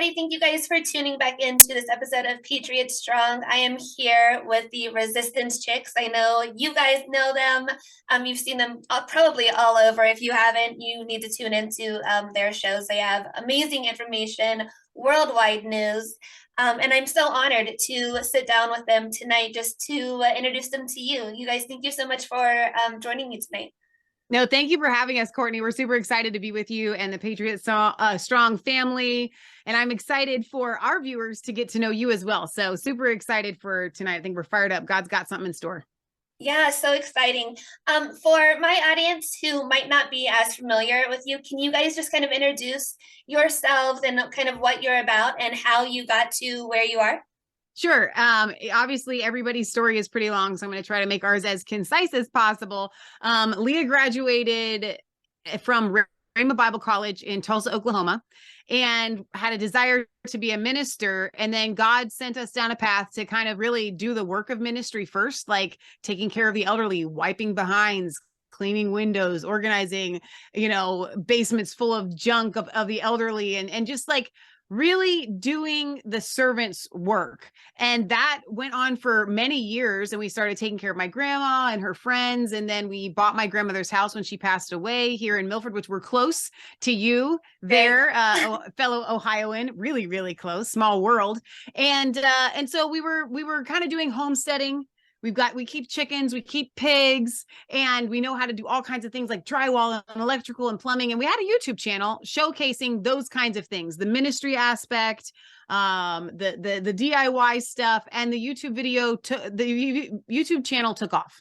everybody. Thank you guys for tuning back into this episode of Patriot Strong. I am here with the Resistance Chicks. I know you guys know them. You've seen them probably all over. If you haven't, you need to tune into their shows. They have amazing information, worldwide news. And I'm so honored to sit down with them tonight just to introduce them to you. You guys, thank you so much for joining me tonight. No, thank you for having us, Courtney. We're super excited to be with you and the Patriot Strong family. And I'm excited for our viewers to get to know you as well. So super excited for tonight. I think we're fired up. God's got something in store. Yeah, so exciting. For my audience who might not be as familiar with you, can you guys just kind of introduce yourselves and kind of what you're about and how you got to where you are? Sure. Obviously, everybody's story is pretty long, so I'm going to try to make ours as concise as possible. Leah graduated from Rhema Bible College in Tulsa, Oklahoma, and had a desire to be a minister. And then God sent us down a path to kind of really do the work of ministry first, like taking care of the elderly, wiping behinds, cleaning windows, organizing, basements full of junk of the elderly, and just like really doing the servant's work. And that went on for many years. And we started taking care of my grandma and her friends. And then we bought my grandmother's house when she passed away here in Milford, which we're close to you there, fellow Ohioan, really, really close, small world. And so we were kind of doing homesteading. We keep chickens, we keep pigs, and we know how to do all kinds of things like drywall and electrical and plumbing. And we had a YouTube channel showcasing those kinds of things, the ministry aspect, the DIY stuff, and the YouTube channel took off.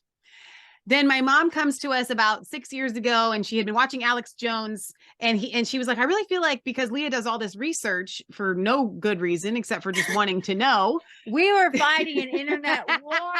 Then my mom comes to us about 6 years ago, and she had been watching Alex Jones, and she was like, I really feel like, because Leah does all this research for no good reason except for just wanting to know. We were fighting an internet war.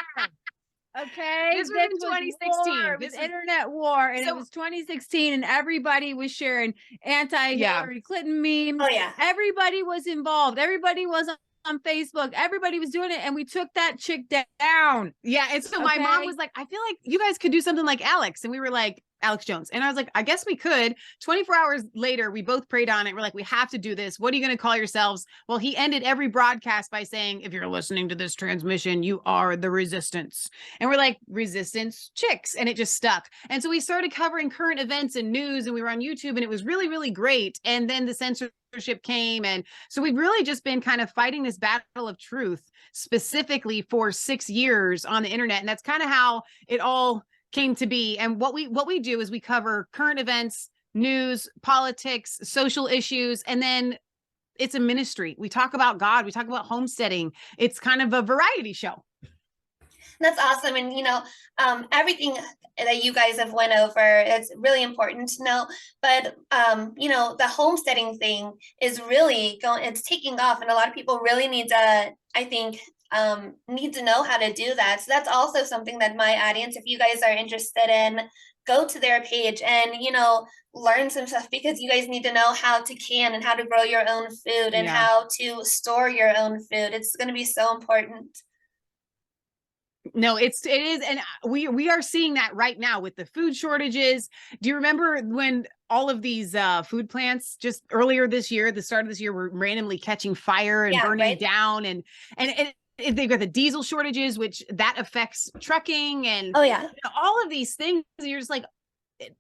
Okay, this was in 2016. It was internet war, and it was 2016, and everybody was sharing anti-Hillary Clinton memes. Oh yeah, everybody was involved. Everybody was on Facebook. Everybody was doing it, and we took that chick down. Yeah, and so my mom was like, I feel like you guys could do something like Alex, and we were like, Alex Jones. And I was like, I guess we could. 24 hours later, we both prayed on it. We're like, we have to do this. What are you going to call yourselves? Well, he ended every broadcast by saying, if you're listening to this transmission, you are the resistance. And we're like, Resistance Chicks. And it just stuck. And so we started covering current events and news, and we were on YouTube, and it was really, really great. And then the censorship came. And so we've really just been kind of fighting this battle of truth specifically for 6 years on the internet. And that's kind of how it all came to be. And what we do is we cover current events, news, politics, social issues, and then it's a ministry. We talk about God, we talk about homesteading. It's kind of a variety show. That's awesome. And everything that you guys have went over, it's really important to know. But the homesteading thing is really it's taking off, and a lot of people really need to, I think, need to know how to do that. So that's also something that my audience, if you guys are interested in, go to their page and, learn some stuff, because you guys need to know how to can and how to grow your own food and how to store your own food. It's going to be so important. No, it is. And we are seeing that right now with the food shortages. Do you remember when all of these food plants just earlier this year, the start of this year, were randomly catching fire and burning down, and they've got the diesel shortages, which that affects trucking and all of these things. And you're just like,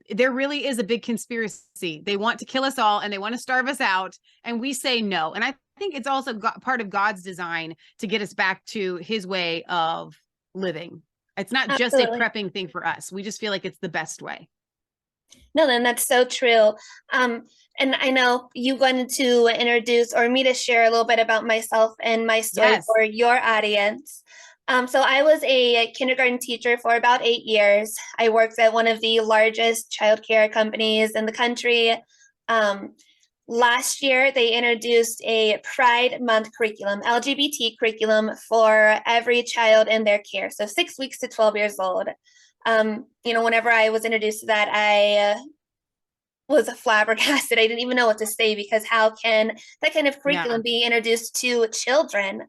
there really is a big conspiracy. They want to kill us all, and they want to starve us out, and we say no. And I think it's also part of God's design to get us back to his way of living. It's not just a prepping thing for us. We just feel like it's the best way. No, then that's so true. And I know you wanted to introduce or me to share a little bit about myself and my story for your audience. So I was a kindergarten teacher for about 8 years. I worked at one of the largest childcare companies in the country. Last year, they introduced a Pride Month curriculum, LGBT curriculum for every child in their care. So 6 weeks to 12 years old. Whenever I was introduced to that, I was flabbergasted. I didn't even know what to say, because how can that kind of curriculum be introduced to children?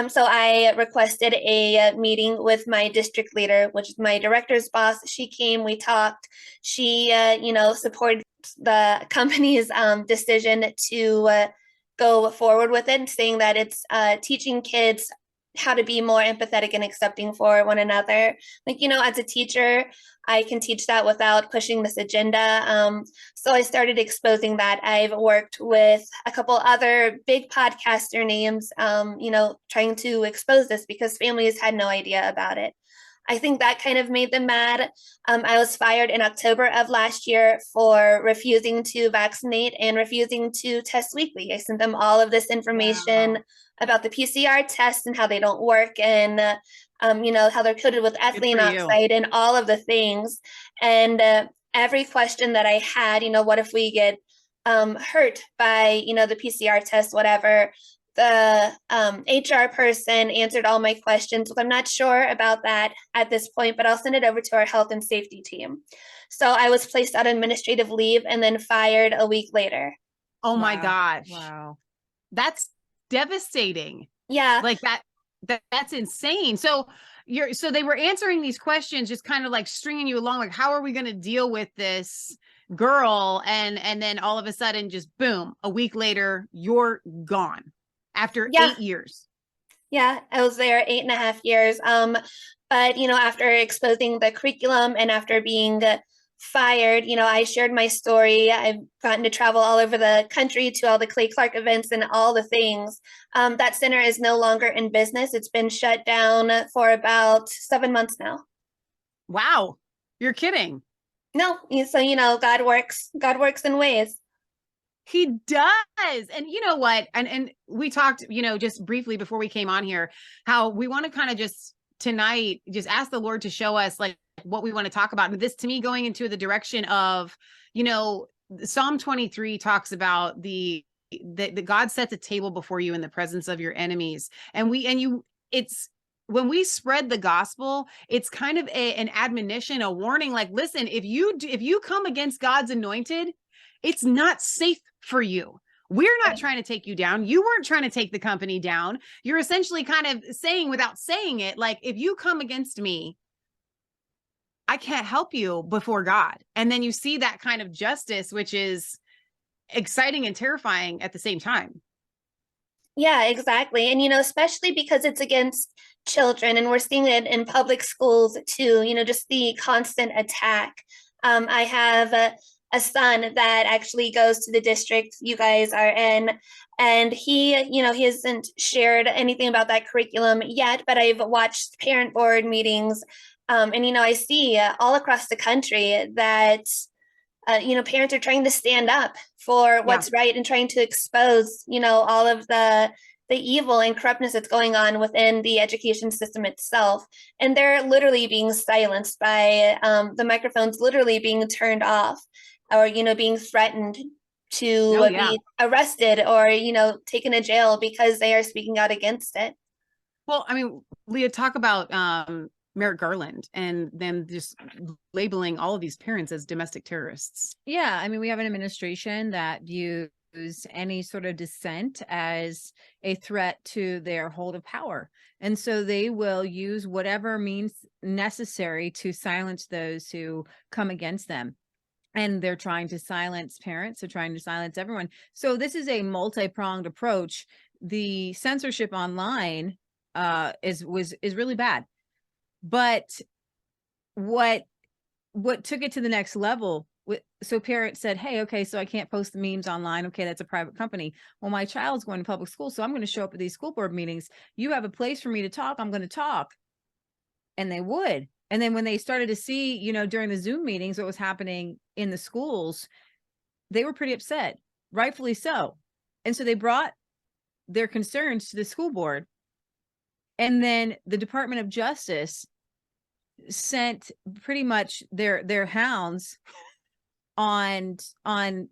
So I requested a meeting with my district leader, which is my director's boss. She came, we talked. She, supported the company's decision to go forward with it, saying that it's teaching kids how to be more empathetic and accepting for one another. Like, as a teacher, I can teach that without pushing this agenda. So I started exposing that. I've worked with a couple other big podcaster names, trying to expose this because families had no idea about it. I think that kind of made them mad. I was fired in October of last year for refusing to vaccinate and refusing to test weekly. I sent them all of this information about the PCR tests and how they don't work, and how they're coated with ethylene oxide and all of the things. And every question that I had, what if we get hurt by, the PCR test, whatever, the HR person answered all my questions. I'm not sure about that at this point, but I'll send it over to our health and safety team. So I was placed on administrative leave and then fired a week later. Oh my gosh. Wow. That's devastating. Yeah. Like that's insane. So they were answering these questions, just kind of like stringing you along. Like, how are we going to deal with this girl? And then all of a sudden, just boom, a week later, you're gone after 8 years. Yeah, I was there 8.5 years. But after exposing the curriculum and after being fired, I shared my story. I've gotten to travel all over the country to all the Clay Clark events and all the things. That center is no longer in business. It's been shut down for about 7 months now. Wow. You're kidding. No. So, God works in ways. He does. And you know what? And we talked, just briefly before we came on here, how we want to kind of just tonight, just ask the Lord to show us like what we want to talk about. And this, to me, going into the direction of, Psalm 23 talks about the God sets a table before you in the presence of your enemies. It's when we spread the gospel, it's kind of an admonition, a warning, like, listen, if you come against God's anointed, it's not safe for you. We're not trying to take you down. You weren't trying to take the company down. You're essentially kind of saying, without saying it, like, if you come against me, I can't help you before God. And then you see that kind of justice, which is exciting and terrifying at the same time. Yeah, exactly. And, especially because it's against children, and we're seeing it in public schools too, just the constant attack. I have a son that actually goes to the district you guys are in, and he hasn't shared anything about that curriculum yet, but I've watched parent board meetings, and I see all across the country that parents are trying to stand up for what's right and trying to expose all of the evil and corruptness that's going on within the education system itself. And they're literally being silenced by the microphones literally being turned off, or being threatened to be arrested or taken to jail because they are speaking out against it. Well, I mean, Leah, talk about Merrick Garland and them just labeling all of these parents as domestic terrorists. Yeah, I mean, we have an administration that views any sort of dissent as a threat to their hold of power. And so they will use whatever means necessary to silence those who come against them. And they're trying to silence parents. They're trying to silence everyone. So this is a multi-pronged approach. The censorship online is really bad. But what took it to the next level, so parents said, hey, okay, so I can't post the memes online. Okay, that's a private company. Well, my child's going to public school, so I'm going to show up at these school board meetings. You have a place for me to talk, I'm going to talk. And they would. And then when they started to see, during the Zoom meetings, what was happening in the schools, they were pretty upset, rightfully so. And so they brought their concerns to the school board. And then the Department of Justice sent pretty much their hounds on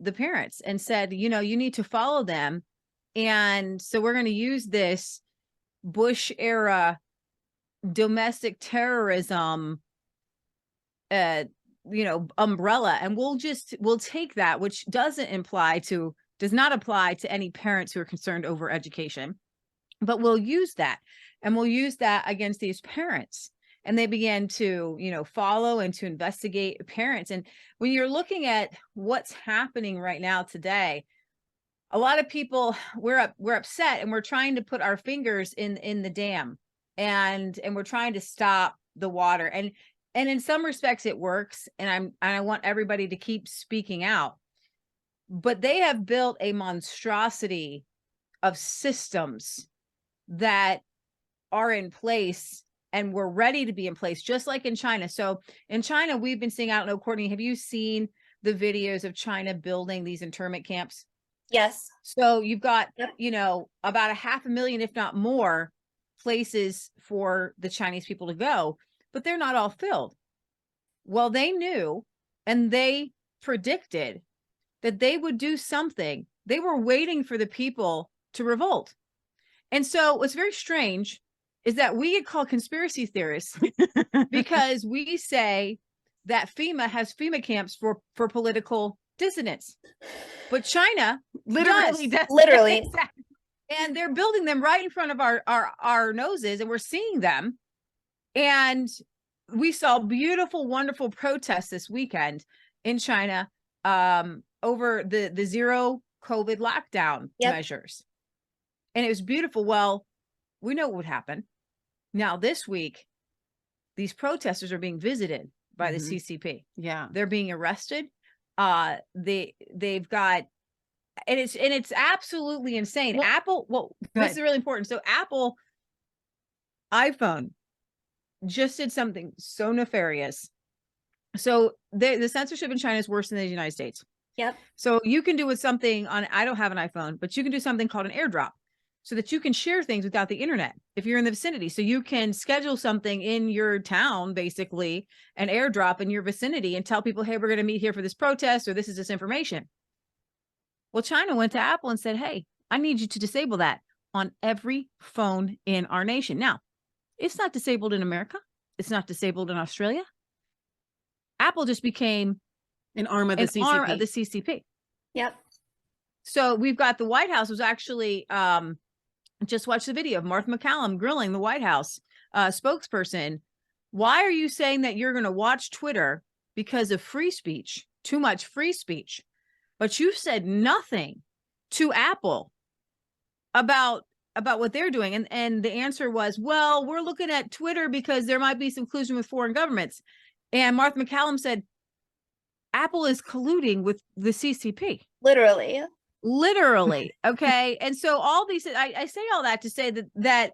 the parents and said, you need to follow them. And so we're going to use this Bush era domestic terrorism umbrella, and we'll take that, which does not apply to any parents who are concerned over education, but we'll use that, and we'll use that against these parents. And they began to follow and to investigate parents. And when you're looking at what's happening right now today, a lot of people, we're upset, and we're trying to put our fingers in the dam, and we're trying to stop the water. And in some respects it works, and I want everybody to keep speaking out. But they have built a monstrosity of systems that are in place and were ready to be in place, just like in China. So in China, we've been seeing, I don't know, Courtney, have you seen the videos of China building these internment camps? Yes. So you've got, Yep. about 500,000, if not more, places for the Chinese people to go, but they're not all filled. Well, they knew, and they predicted that they would do something. They were waiting for the people to revolt. And so what's very strange is that we get called conspiracy theorists because we say that FEMA has FEMA camps for political dissidents. But China Literally does. Literally. Exactly. And they're building them right in front of our noses, and we're seeing them. And we saw beautiful, wonderful protests this weekend in China over the zero COVID lockdown measures. And it was beautiful. Well, we know what would happen. Now, this week, these protesters are being visited by the CCP. Yeah. They're being arrested. They've got, and it's absolutely insane. Well, Apple, this is really important. So Apple iPhone just did something so nefarious. So the censorship in China is worse than the United States. Yep. So you can do with something on, I don't have an iPhone, but you can do something called an airdrop, so that you can share things without the internet if you're in the vicinity. So you can schedule something in your town, basically an airdrop in your vicinity, and tell people, hey, we're going to meet here for this protest, or this is this information. Well, China went to Apple and said, hey, I need you to disable that on every phone in our nation. Now, it's not disabled in America. It's not disabled in Australia. Apple just became an arm of the CCP. Arm of the CCP. Yep. So we've got the White House was actually just watched the video of Martha McCallum grilling the White House spokesperson. Why are you saying that you're going to watch Twitter because of free speech, too much free speech, but you said nothing to Apple about what they're doing? And the answer was, well, we're looking at Twitter because there might be some collusion with foreign governments. And Martha McCallum said, Apple is colluding with the CCP. Literally. Okay. And so all these, I say all that to say that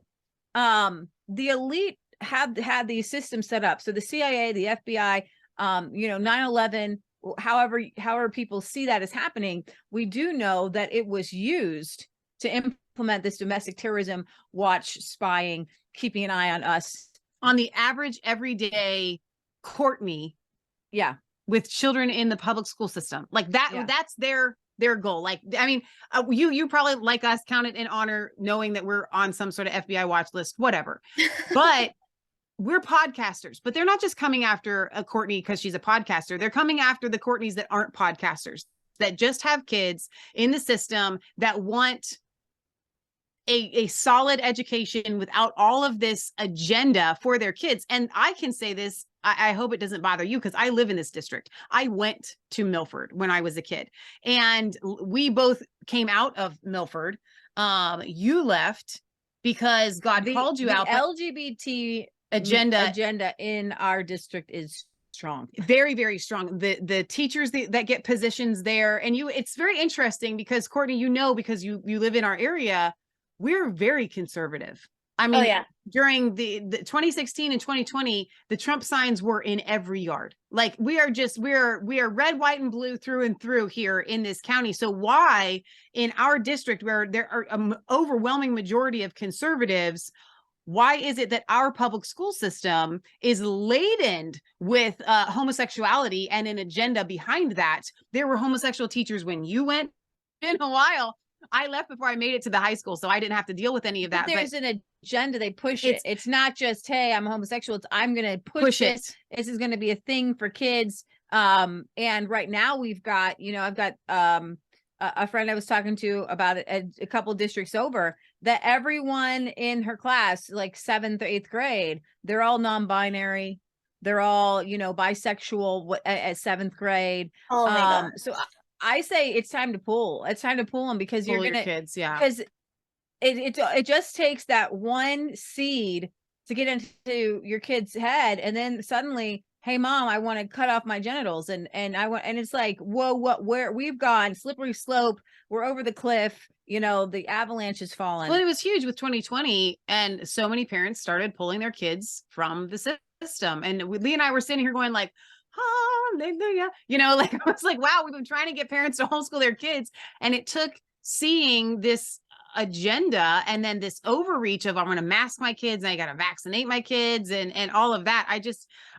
the elite had these systems set up. So the CIA, the FBI, 9/11, however people see that as happening, we do know that it was used to implement this domestic terrorism watch, spying, keeping an eye on us. On the average, everyday Courtney. Yeah. With children in the public school system. Like that, that's their goal. Like, I mean, you probably, like us, count it in honor, knowing that we're on some sort of FBI watch list, whatever. But we're podcasters, but they're not just coming after a Courtney because she's a podcaster. They're coming after the Courtneys that aren't podcasters, that just have kids in the system, that want a solid education without all of this agenda for their kids. And I can say this, I hope it doesn't bother you, because I live in this district. I went to Milford when I was a kid, and we both came out of Milford. You left because God called you out. LGBT agenda in our district is strong, very, very strong. The teachers that get positions there, and it's very interesting because, Courtney, because you live in our area, we're very conservative. I mean, during the 2016 and 2020, the Trump signs were in every yard. Like, we are red, white, and blue through and through here in this county. So why in our district, where there are an overwhelming majority of conservatives, why is it that our public school system is laden with homosexuality and an agenda behind that? There were homosexual teachers when you went. In a while, I left before I made it to the high school, so I didn't have to deal with any of that. But there's an agenda. They push it. It's not just, hey, I'm homosexual. It's, I'm going to push it. This is going to be a thing for kids. And right now we've got, I've got a friend I was talking to about it a couple districts over, that everyone in her class, like 7th or 8th grade, they're all non-binary. They're all, bisexual at 7th grade. Oh my God. So I say it's time to pull. It's time to pull them because Pull you're your gonna kids, yeah. because it just takes that one seed to get into your kid's head, and then suddenly, hey mom, I want to cut off my genitals, and it's like, whoa, what, where we've gone, slippery slope, we're over the cliff, the avalanche has fallen. Well, it was huge with 2020, and so many parents started pulling their kids from the system. And Lee and I were sitting here going like, hallelujah, like I was like, wow, we've been trying to get parents to homeschool their kids, and it took seeing this agenda and then this overreach of I'm going to mask my kids and I got to vaccinate my kids and all of that.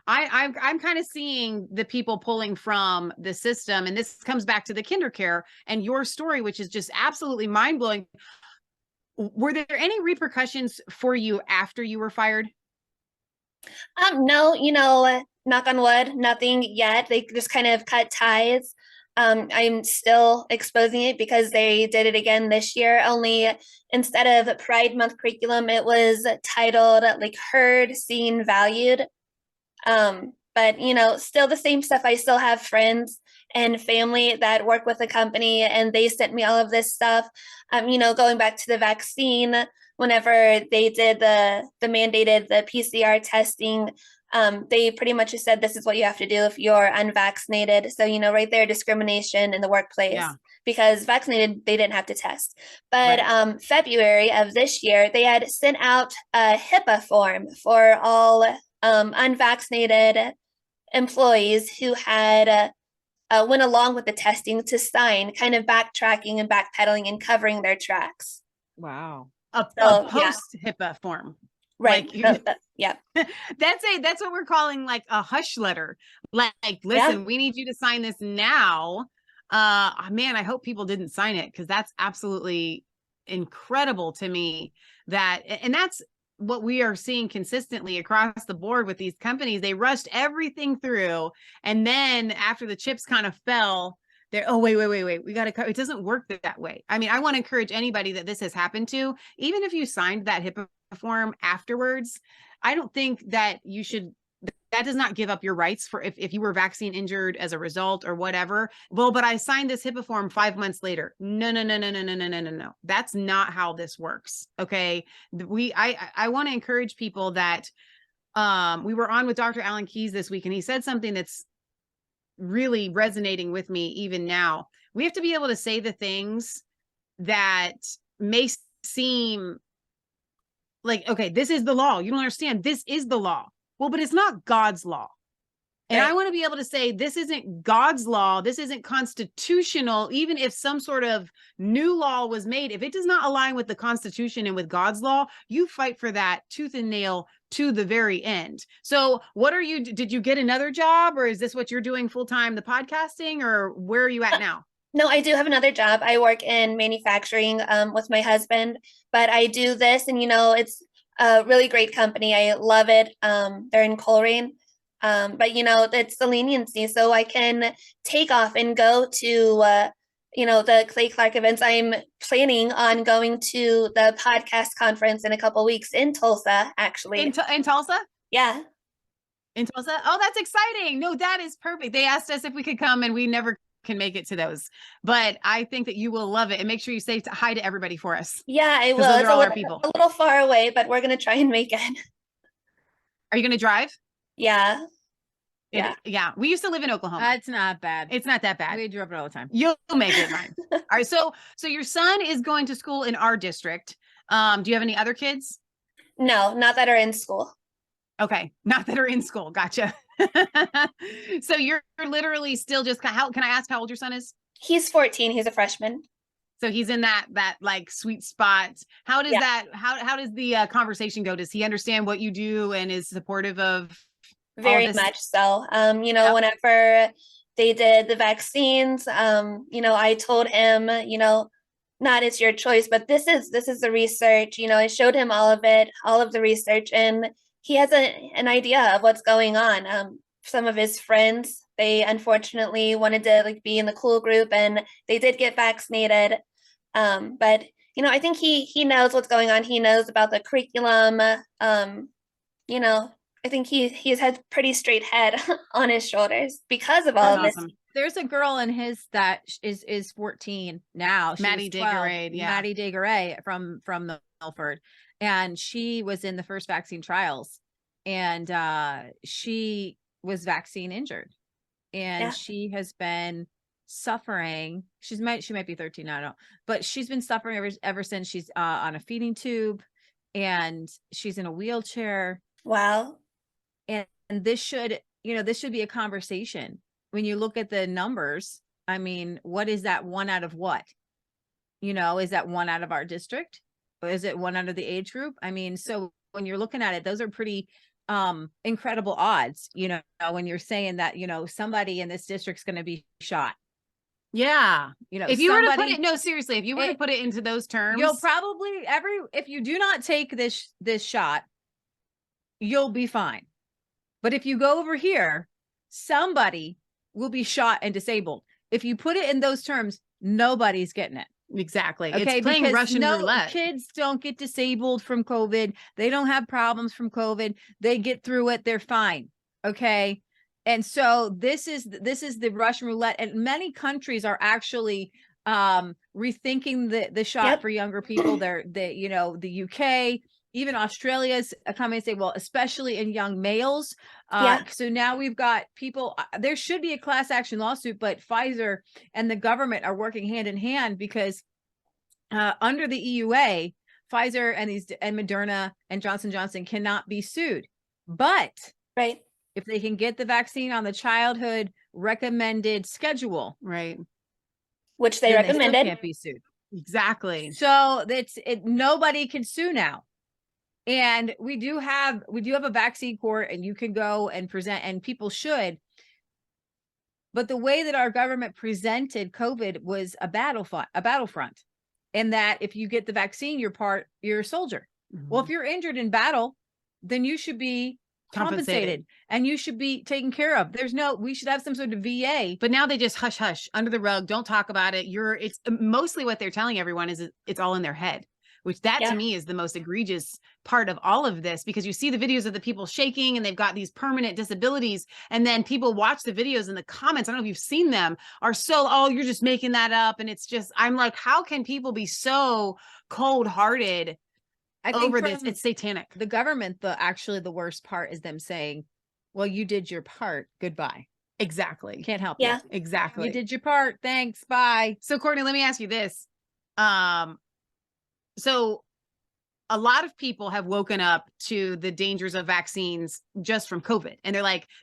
I'm kind of seeing the people pulling from the system, and this comes back to the kinder care and your story, which is just absolutely mind blowing. Were there any repercussions for you after you were fired? No, knock on wood, nothing yet. They just kind of cut ties. I'm still exposing it because they did it again this year. Only instead of Pride Month curriculum, it was titled like Heard, Seen, Valued. But still the same stuff. I still have friends and family that work with the company, and they sent me all of this stuff. Going back to the vaccine, whenever they did the mandated the PCR testing, they pretty much just said this is what you have to do if you're unvaccinated. So right there, discrimination in the workplace. Yeah. Because vaccinated, they didn't have to test. But right. February of this year, they had sent out a HIPAA form for all unvaccinated employees who had went along with the testing to sign, kind of backtracking and backpedaling and covering their tracks. Wow. A post HIPAA form. Right. Yeah. That's what we're calling like a hush letter. Like, listen, we need you to sign this now. Man, I hope people didn't sign it, because that's absolutely incredible to me. And that's what we are seeing consistently across the board with these companies. They rushed everything through, and then after the chips kind of fell, they're, oh, wait, we got to, it doesn't work that way. I mean, I want to encourage anybody that this has happened to, even if you signed that HIPAA form afterwards, I don't think that you should, that does not give up your rights for if you were vaccine injured as a result or whatever. Well, but I signed this HIPAA form 5 months later. No. That's not how this works. Okay. I want to encourage people that we were on with Dr. Alan Keyes this week, and he said something that's really resonating with me even now. We have to be able to say the things that may seem like, okay, this is the law. You don't understand. This is the law. Well, but it's not God's law. And I want to be able to say, this isn't God's law. This isn't constitutional. Even if some sort of new law was made, if it does not align with the Constitution and with God's law, you fight for that tooth and nail to the very end. So did you get another job, or is this what you're doing full time, the podcasting, or where are you at now? No, I do have another job. I work in manufacturing with my husband, but I do this, and it's a really great company. I love it. They're in Coleraine. But it's the leniency, so I can take off and go to the Clay Clark events. I'm planning on going to the podcast conference in a couple weeks in Tulsa, actually. In Tulsa? Yeah. In Tulsa? Oh, that's exciting. No, that is perfect. They asked us if we could come, and we never can make it to those, but I think that you will love it, and make sure you say hi to everybody for us. Yeah, I will. Those are all our people. A little far away, but we're going to try and make it. Are you going to drive? Yeah. Yeah. We used to live in Oklahoma. It's not bad. It's not that bad. We drove it all the time. You'll make it fine. All right. So your son is going to school in our district. Do you have any other kids? No, not that are in school. Okay. Not that are in school. Gotcha. So you're literally still just, can I ask how old your son is? He's 14. He's a freshman. So he's in that like sweet spot. How does how does the conversation go? Does he understand what you do and is supportive of? Very much so. Whenever they did the vaccines, I told him, not it's your choice, but this is the research. I showed him all of it, all of the research, and he has an idea of what's going on. Some of his friends, they unfortunately wanted to be in the cool group, and they did get vaccinated. But I think he knows what's going on. He knows about the curriculum. I think he's had pretty straight head on his shoulders because of all of this there's a girl in his that is 14 now. Maddie Diggeray, yeah. Maddie Diggeray from Milford, and she was in the first vaccine trials, and she was vaccine injured, and she has been suffering. She might be 13 now, I don't know, but she's been suffering ever since. She's on a feeding tube, and she's in a wheelchair. Wow. And this should be a conversation. When you look at the numbers, I mean, what is that one out of what? Is that one out of our district? Or is it one out of the age group? I mean, so when you're looking at it, those are pretty incredible odds, when you're saying that, somebody in this district's going to be shot. Yeah. If you were to put it, no, seriously, if you were to put it into those terms, you'll probably if you do not take this shot, you'll be fine. But if you go over here, somebody will be shot and disabled. If you put it in those terms, nobody's getting it. Exactly. Okay, it's playing Russian roulette. Kids don't get disabled from COVID. They don't have problems from COVID. They get through it. They're fine. Okay. And so this is the Russian roulette. And many countries are actually rethinking the shot for younger people. The UK, even Australia's coming and say, well, especially in young males. So now we've got people, there should be a class action lawsuit, but Pfizer and the government are working hand in hand because under the EUA, Pfizer and Moderna and Johnson & Johnson cannot be sued. But if they can get the vaccine on the childhood recommended schedule, which they recommended, they can't be sued. Exactly. So nobody can sue now. And we do have a vaccine court, and you can go and present, and people should. But the way that our government presented COVID was a battlefront, and that if you get the vaccine, you're a soldier. Mm-hmm. Well, if you're injured in battle, then you should be compensated and you should be taken care of. We should have some sort of VA. But now they just hush under the rug. Don't talk about it. It's mostly what they're telling everyone is it's all in their head. Which to me is the most egregious part of all of this, because you see the videos of the people shaking and they've got these permanent disabilities. And then people watch the videos and the comments, I don't know if you've seen them, are so, you're just making that up. And it's just, I'm like, how can people be so cold-hearted over this? It's satanic. The government, the worst part is them saying, well, you did your part. Goodbye. Exactly. Can't help you. Exactly. You did your part. Thanks. Bye. So Courtney, let me ask you this. So a lot of people have woken up to the dangers of vaccines just from COVID. And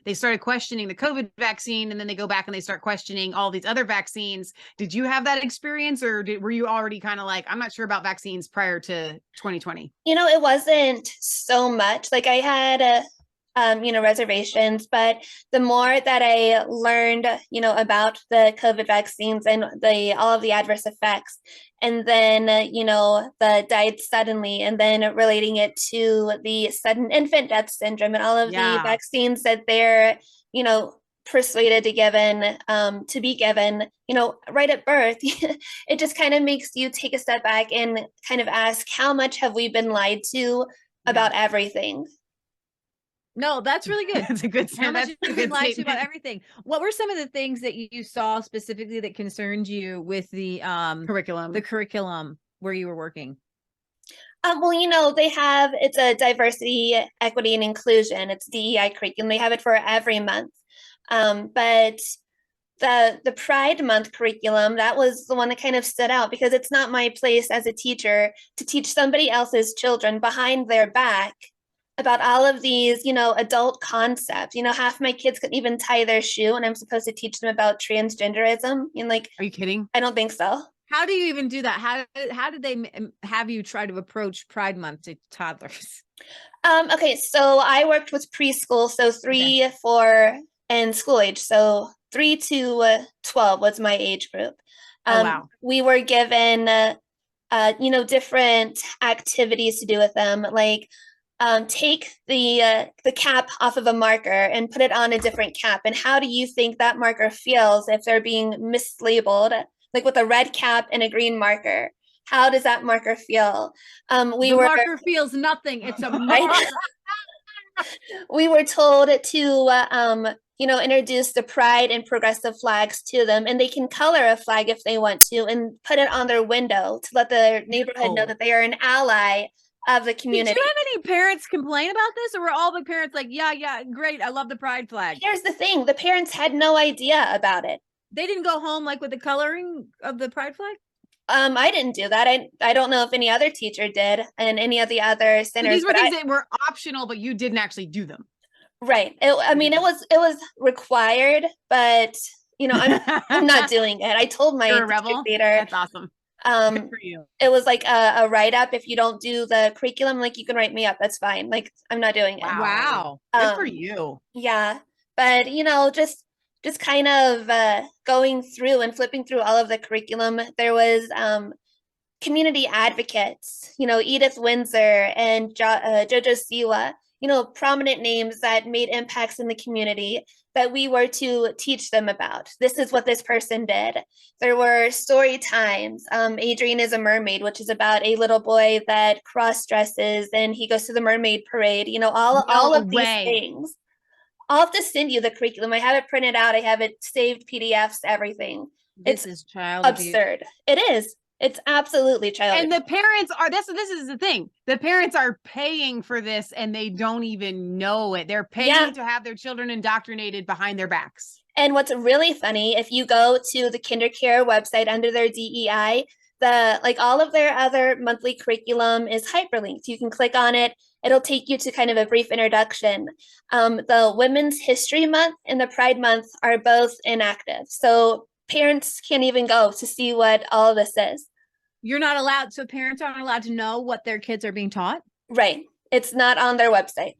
they started questioning the COVID vaccine, and then they go back and they start questioning all these other vaccines. Did you have that experience, or were you already kind of like, I'm not sure about vaccines prior to 2020? It wasn't so much. Like I had reservations, but the more that I learned, about the COVID vaccines and all of the adverse effects, and then, the died suddenly, and then relating it to the sudden infant death syndrome and all of the vaccines that they're, persuaded to be given, right at birth, it just kind of makes you take a step back and kind of ask, how much have we been lied to about everything? No, that's really good. That's a good statement. How much you can lie to about everything. What were some of the things that you saw specifically that concerned you with the curriculum? The curriculum where you were working? Well, it's a diversity, equity, and inclusion. It's DEI curriculum. They have it for every month. But the Pride Month curriculum, that was the one that kind of stood out, because it's not my place as a teacher to teach somebody else's children behind their back about all of these, adult concepts. Half my kids couldn't even tie their shoe, and I'm supposed to teach them about transgenderism. Are you kidding? I don't think so. How do you even do that? How did they have you try to approach Pride Month to toddlers? Okay, so I worked with preschool, so 3, 4, and school age. So 3 to 12 was my age group. Wow. We were given, different activities to do with them, like take the cap off of a marker and put it on a different cap. And how do you think that marker feels if they're being mislabeled, like with a red cap and a green marker? How does that marker feel? Marker feels nothing. It's a marker. We were told to, introduce the pride and progressive flags to them, and they can color a flag if they want to and put it on their window to let the neighborhood know that they are an ally of the community. Did you have any parents complain about this, or were all the parents like, yeah, great, I love the pride flag? Here's the thing, the parents had no idea about it. They didn't go home like with the coloring of the pride flag? I didn't do that. I don't know if any other teacher did and any of the other centers. So these were things that were optional, but you didn't actually do them. Right. It was required, but I'm not doing it. I told my You're a rebel. leader. That's awesome. Good for you. It was like a write up. If you don't do the curriculum, like you can write me up. That's fine. Like I'm not doing it. Wow. Good for you. Yeah. But just kind of going through and flipping through all of the curriculum, there was community advocates, Edith Windsor and Jojo Siwa, prominent names that made impacts in the community that we were to teach them about. This is what this person did. There were story times. Adrian is a Mermaid, which is about a little boy that cross dresses and he goes to the mermaid parade, all of these things. I'll have to send you the curriculum. I have it printed out. I have it saved PDFs, everything. This is child absurd. It is. It's absolutely child abuse. And the parents are, this is the thing. The parents are paying for this and they don't even know it. They're paying to have their children indoctrinated behind their backs. And what's really funny, if you go to the KinderCare website under their DEI, all of their other monthly curriculum is hyperlinked. You can click on it. It'll take you to kind of a brief introduction. The Women's History Month and the Pride Month are both inactive. So parents can't even go to see what all of this is. You're not allowed, so parents aren't allowed to know what their kids are being taught? Right. It's not on their website.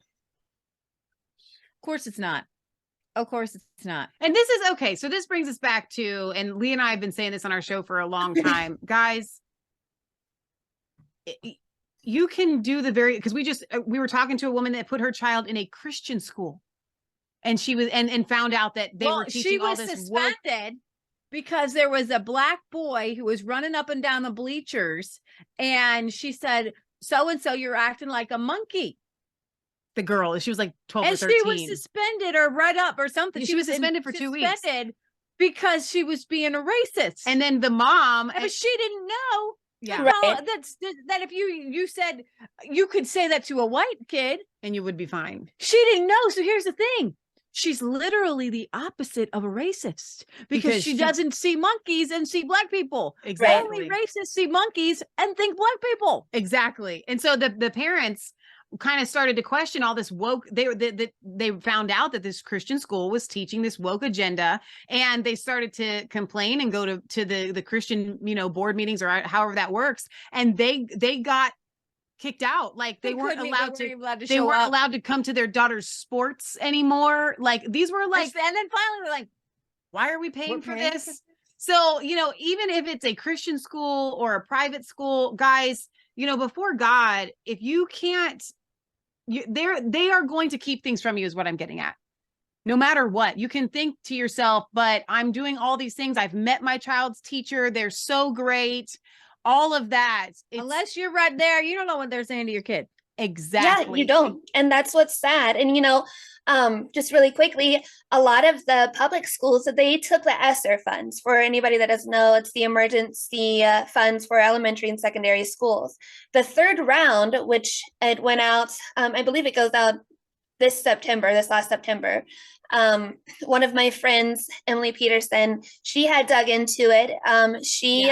Of course it's not. Of course it's not. And this is okay. So this brings us back to, and Lee and I have been saying this on our show for a long time, guys, you can do because we were talking to a woman that put her child in a Christian school and she was, and found out that they were teaching all this suspended because there was a black boy who was running up and down the bleachers and she said, so-and-so, you're acting like a monkey. The girl, she was like 12 or 13. And she was suspended or read up or something. She was suspended for 2 weeks. Because she was being a racist. And then the mom. But she didn't know. Yeah. Right. That if you said, you could say that to a white kid. And you would be fine. She didn't know. So here's the thing. She's literally the opposite of a racist because she doesn't see monkeys and see black people. Exactly. Only racists see monkeys and think black people. Exactly. And so the parents kind of started to question all this woke. They found out that this Christian school was teaching this woke agenda, and they started to complain and go to the Christian, board meetings or however that works. And they got kicked out. Like they weren't allowed to come to their daughter's sports anymore. Like these were like, and then finally they're like, why are we paying for this? So, even if it's a Christian school or a private school, guys, before God, if you can't, they are going to keep things from you is what I'm getting at. No matter what, you can think to yourself, but I'm doing all these things. I've met my child's teacher. They're so great. All of that. Unless you're right there, you don't know what they're saying to your kid. Exactly. Yeah, you don't. And that's what's sad. And, just really quickly, a lot of the public schools, they took the ESSER funds. For anybody that doesn't know, it's the emergency funds for elementary and secondary schools. The third round, which it went out, I believe it goes out this last September. One of my friends, Emily Peterson, she had dug into it. She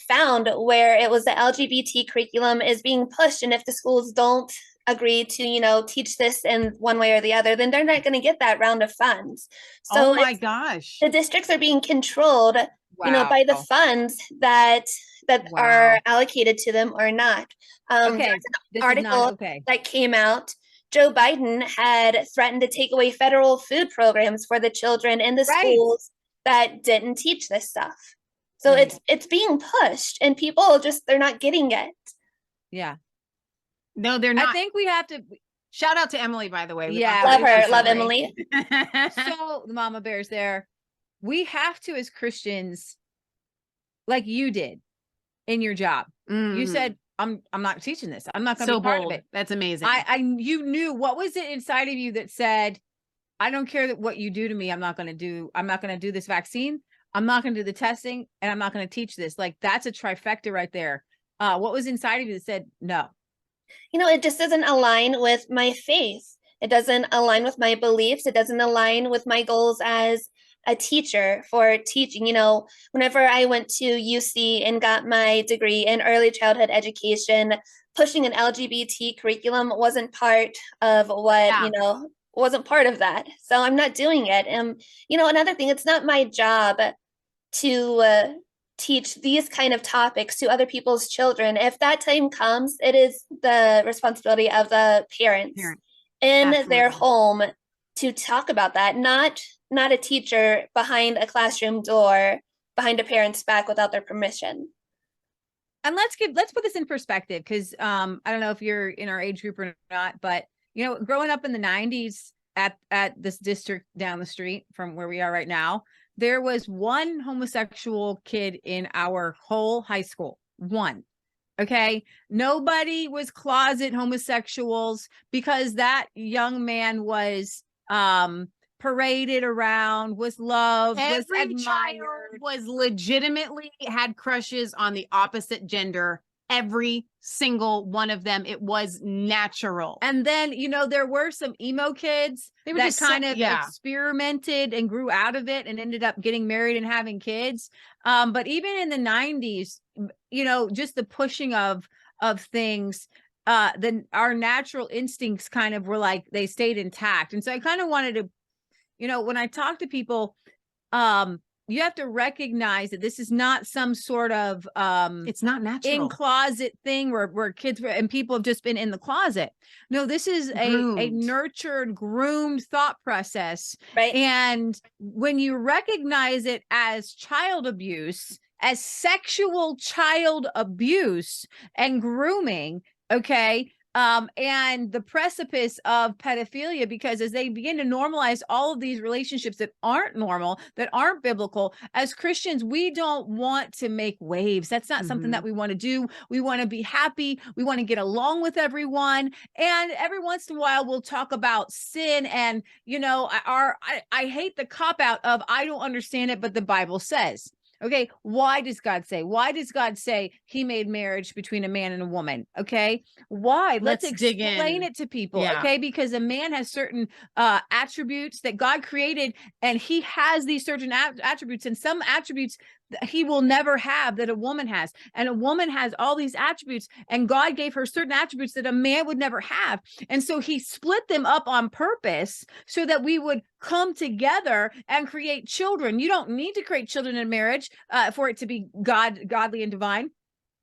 found where it was the LGBT curriculum is being pushed. And if the schools don't agree to, teach this in one way or the other, then they're not going to get that round of funds. So oh my gosh, the districts are being controlled, by the funds that are allocated to them or not. There's an article that came out. Joe Biden had threatened to take away federal food programs for the children in the schools that didn't teach this stuff. So it's being pushed and people they're not getting it. Yeah. No, they're not. I think we have to shout out to Emily, by the way. Yeah. Love her. Love Emily. So the mama bear's there. We have to, as Christians, like you did in your job, you said, I'm not teaching this. I'm not going to So be part of bold. it. That's amazing. You knew, what was it inside of you that said, I don't care that what you do to me. I'm not going to do this vaccine. I'm not going to do the testing, and I'm not going to teach this. Like, that's a trifecta right there. What was inside of you that said no? It just doesn't align with my faith. It doesn't align with my beliefs. It doesn't align with my goals as a teacher for teaching. Whenever I went to UC and got my degree in early childhood education, pushing an LGBT curriculum wasn't part of what, wasn't part of that. So I'm not doing it. And, another thing, it's not my job to teach these kind of topics to other people's children. If that time comes, it is the responsibility of the parents in Absolutely. their home to talk about that, not a teacher behind a classroom door, behind a parent's back without their permission. And let's put this in perspective, because I don't know if you're in our age group or not, but growing up in the 90s at this district down the street from where we are right now, there was one homosexual kid in our whole high school. One. Okay. Nobody was closet homosexuals, because that young man was paraded around, was loved, was admired, was legitimately had crushes on the opposite gender. Every single one of them. It was natural. And then, there were some emo kids They were that just kind of experimented and grew out of it and ended up getting married and having kids. But even in the 90s, just the pushing of things, then our natural instincts kind of were like, they stayed intact. And so I kind of wanted to, when I talk to people, you have to recognize that this is not some sort of it's not natural in closet thing where kids and people have just been in the closet. No, this is a nurtured, groomed thought process. Right. And when you recognize it as child abuse, as sexual child abuse and grooming, okay, and the precipice of pedophilia, because as they begin to normalize all of these relationships that aren't normal, that aren't biblical, as Christians, we don't want to make waves. That's not something that we want to do. We want to be happy. We want to get along with everyone. And every once in a while, we'll talk about sin. And, I hate the cop out of, I don't understand it, but the Bible says. Okay, why does God say he made marriage between a man and a woman? Okay, why? Let's explain it to people. Yeah. Okay, because a man has certain attributes that God created, and he has these certain attributes, and some attributes that he will never have that a woman has. And a woman has all these attributes, and God gave her certain attributes that a man would never have. And so he split them up on purpose so that we would come together and create children. You don't need to create children in marriage for it to be godly and divine,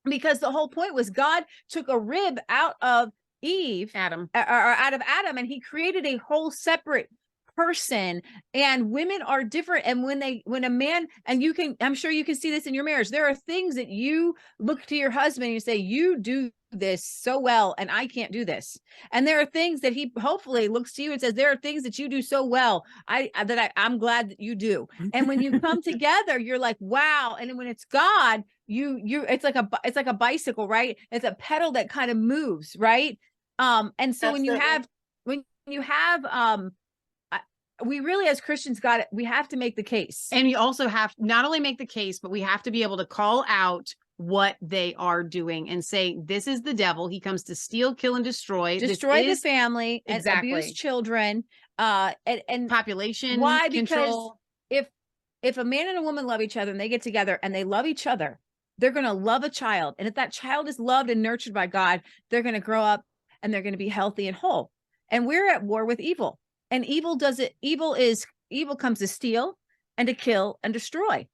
because the whole point was God took a rib out of Adam, and he created a whole separate person. And women are different. And when a man, and I'm sure you can see this in your marriage, there are things that you look to your husband and you say, you do this so well and I can't do this. And there are things that he hopefully looks to you and says, there are things that you do so well I'm glad that you do. And when you come together, you're like, wow. And when it's God, it's like a bicycle, right? It's a pedal that kind of moves, right? And so when you have we really, as Christians, we have to make the case. And you also have not only make the case, but we have to be able to call out what they are doing and say, this is the devil. He comes to steal, kill, and destroy the family, exactly, and abuse children, and population. Why? Control. Because if a man and a woman love each other and they get together and they love each other, they're going to love a child. And if that child is loved and nurtured by God, they're going to grow up and they're going to be healthy and whole. And we're at war with evil. And evil comes to steal and to kill and destroy.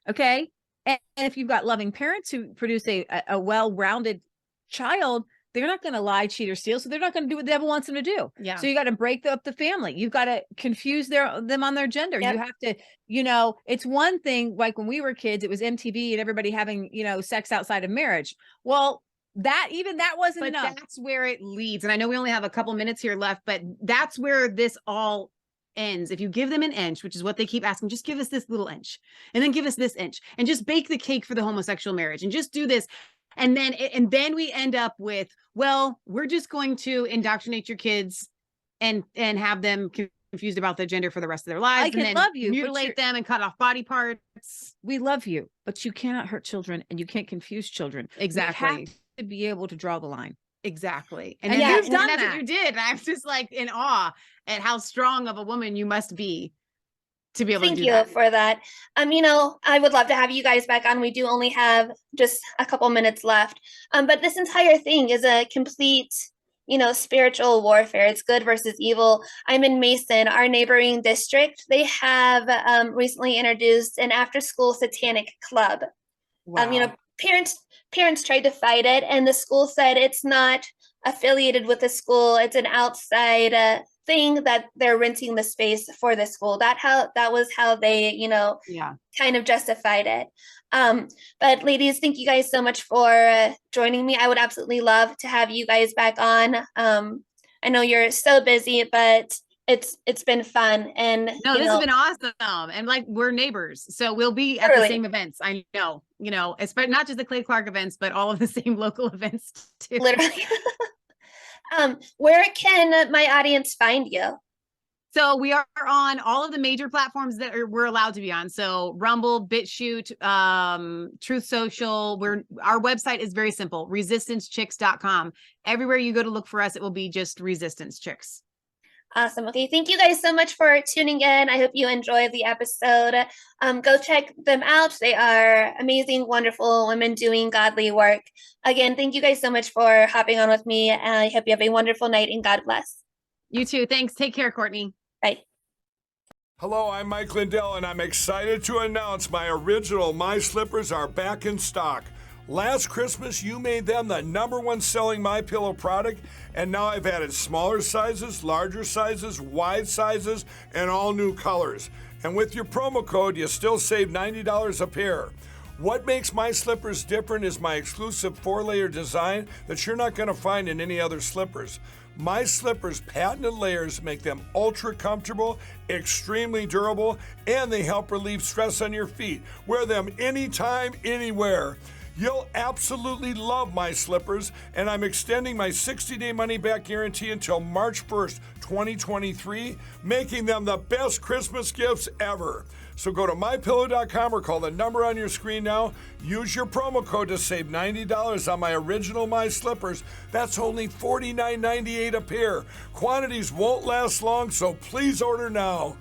Okay. And if you've got loving parents who produce a well-rounded child, they're not going to lie, cheat, or steal. So they're not going to do what the devil wants them to do. Yeah. So you got to break up the family. You've got to confuse them on their gender. Yep. You have to, it's one thing, like when we were kids, it was MTV and everybody having, sex outside of marriage. Well, that wasn't enough. That's where it leads. And I know we only have a couple minutes here left, but that's where this all ends. If you give them an inch, which is what they keep asking, just give us this little inch and then give us this inch and just bake the cake for the homosexual marriage and just do this. And then we end up with, well, we're just going to indoctrinate your kids and have them confused about their gender for the rest of their lives. I can and then love you, mutilate them and cut off body parts. We love you, but you cannot hurt children and you can't confuse children. Exactly. We have to be able to draw the line. Exactly. And you've done that's that. what you did. And I'm just like in awe at how strong of a woman you must be to be able to do that. Thank you for that. You know, I would love to have you guys back on. We do only have just a couple minutes left. But this entire thing is a complete, you know, spiritual warfare. It's good versus evil. I'm in Mason, our neighboring district. They have recently introduced an after-school satanic club. Wow. You know, parents tried to fight it, and the school said it's not affiliated with the school. It's an outside thing that they're renting the space for the school. That was how they, you know, kind of justified it. But ladies, thank you guys so much for joining me. I would absolutely love to have you guys back on. I know you're so busy, but it's been fun. And no, this has been awesome. And like, we're neighbors, so we'll be at the same events. I know, you know, especially not just the Clay Clark events, but all of the same local events too. Literally. Where can my audience find you? So we are on all of the major platforms that we're allowed to be on. So Rumble, BitChute, Truth Social. Our website is very simple, resistancechicks.com. Everywhere you go to look for us, it will be just Resistance Chicks. Awesome. Okay. Thank you guys so much for tuning in. I hope you enjoyed the episode. Go check them out. They are amazing, wonderful women doing godly work. Again, thank you guys so much for hopping on with me. I hope you have a wonderful night and God bless. You too. Thanks. Take care, Courtney. Bye. Hello, I'm Mike Lindell, and I'm excited to announce my original My Slippers are back in stock. Last Christmas, you made them the #1 selling MyPillow product, and now I've added smaller sizes, larger sizes, wide sizes, and all new colors. And with your promo code, you still save $90 a pair. What makes my slippers different is my exclusive 4-layer design that you're not going to find in any other slippers. My slippers' patented layers make them ultra comfortable, extremely durable, and they help relieve stress on your feet. Wear them anytime, anywhere. You'll absolutely love my slippers, and I'm extending my 60-day money-back guarantee until March 1st, 2023, making them the best Christmas gifts ever. So go to MyPillow.com or call the number on your screen now. Use your promo code to save $90 on my original My Slippers. That's only $49.98 a pair. Quantities won't last long, so please order now.